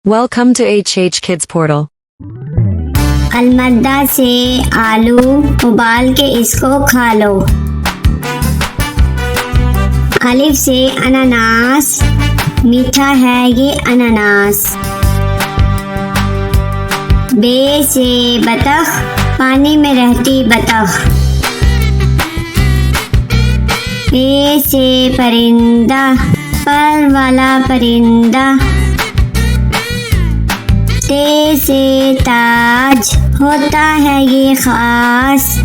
Welcome to HH Kids Portal. अलमद्दा से आलू उबाल के इसको खा लो। अलिफ से अनानास, मीठा है ये अनानास। बे से बतख, पानी में रहती बतख। पे से परिंदा, पर वाला परिंदा। ते से ताज, होता है ये खास।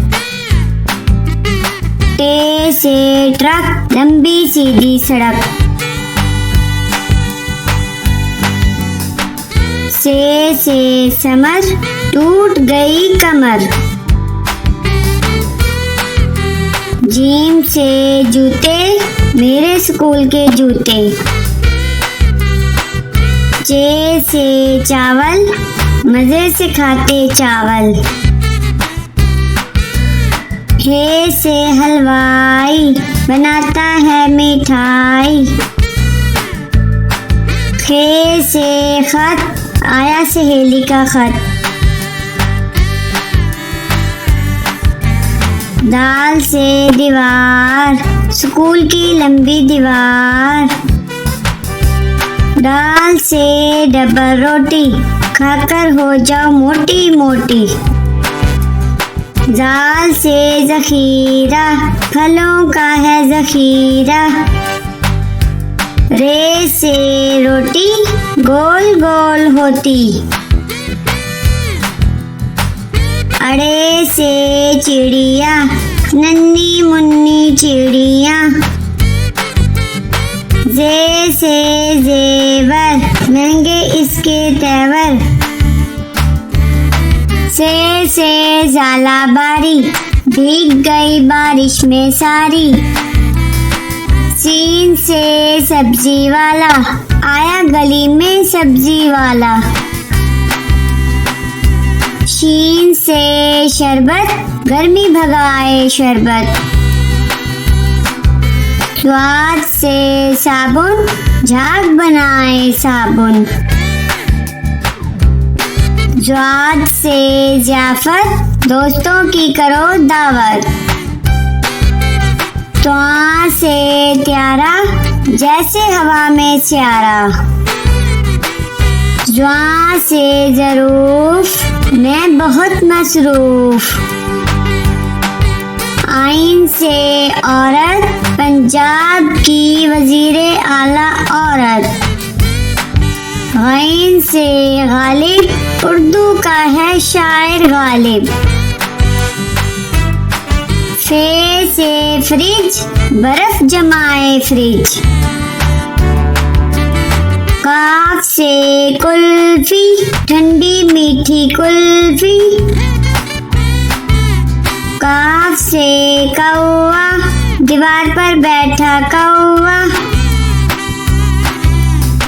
टे से ट्रक, लंबी सीधी सड़क। से समर, टूट गई कमर। जीम से जूते, मेरे स्कूल के जूते। चे से चावल, मजे से खाते चावल। हे से हलवाई, बनाता है मिठाई। खे से खत, आया सहेली का खत। दाल से दीवार, स्कूल की लंबी दीवार। दाल से डबल रोटी, खाकर हो जाओ मोटी मोटी। जाल से जखीरा, फलों का है जखीरा। रे से रोटी, गोल गोल होती। अड़े से चिड़िया, नन्ही मुन्नी चिड़िया। जे से जेवर, महंगे इसके तेवर। से जाला बारी, भीग गई बारिश में सारी। सीन से सब्जी वाला, आया गली में सब्जी वाला। शीन से शरबत, गर्मी भगाए शरबत। स्वाद से साबुन, झाग बनाए साबुन। ज्वाद से ज़ियाफ़त, दोस्तों की करो दावत। त्वा से त्यारा, जैसे हवा में स्यारा। ज्वा से ज़रूफ, मैं बहुत मसरूफ। आइन से औरत, पंजाब की वजीरे आला औरत। गैन से गालिब, उर्दू का है शायर गालिब। फे से फ्रिज, बर्फ जमाए फ्रिज। काफ से कुल्फी, ठंडी मीठी कुल्फी। काफ से कौवा, दीवार पर बैठा कौवा।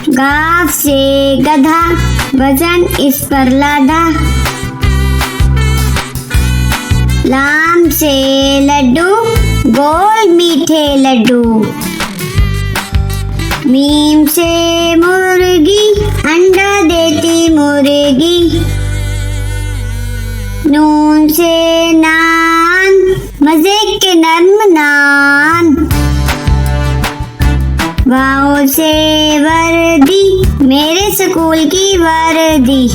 गाफ से गधा, वजन इस पर लादा। लाम से लड्डू, गोल मीठे लड्डू। मीम से मुर्गी, अंडा देती मुर्गी। नून से नान, मजे के नर्म नान। वाव से वर्दी, मेरे स्कूल की वर्दी।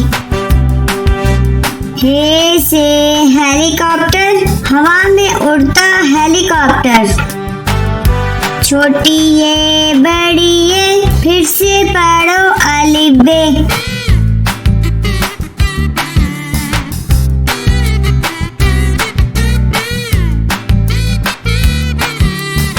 हे से हेलीकॉप्टर, हवा में उड़ता हेलीकॉप्टर। छोटी ये